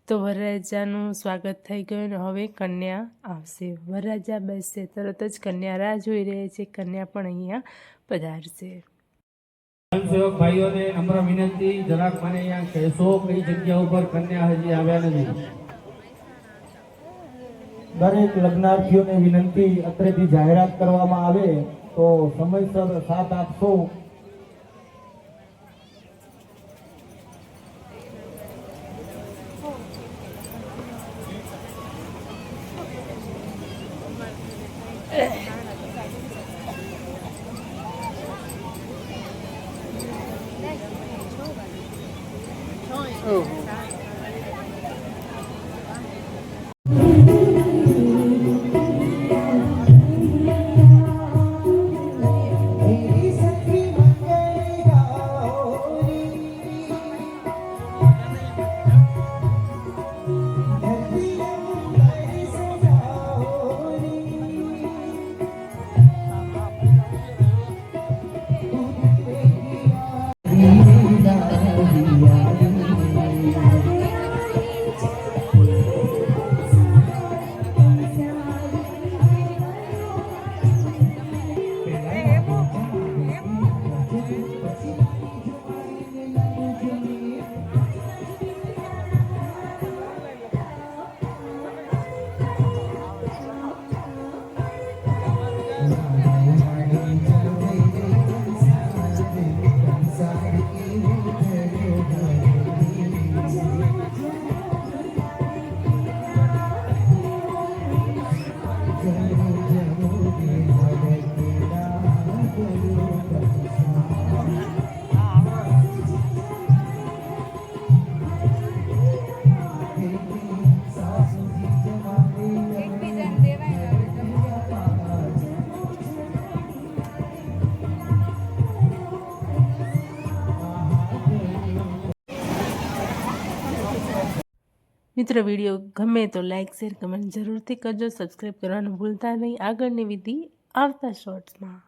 તો વરરાજાનું સ્વાગત થઈ ગયું ને હવે કન્યા આવશે। વરરાજા બેસશે તરત જ કન્યા રાહ જોઈ રહી છે। કન્યા પણ અહીંયા પધારશે। સેવક ભાઈઓને નમ્ર વિનંતી, જરાક મને અહીંયા કહેશો કઈ જગ્યા ઉપર કન્યા હજી આવ્યા નથી? દરેક લગ્નાર્થીઓને વિનંતી, અત્રેથી જાહેરાત કરવામાં આવે તો સમયસર સાથ આપશો। મિત્રો વિડીયો ગમે તો લાઇક શેર કમેન્ટ જરૂરથી કરજો। સબસ્ક્રાઈબ કરવાનું ભૂલતા નહીં। આગળની વિધિ આવતા શોર્ટ્સમાં।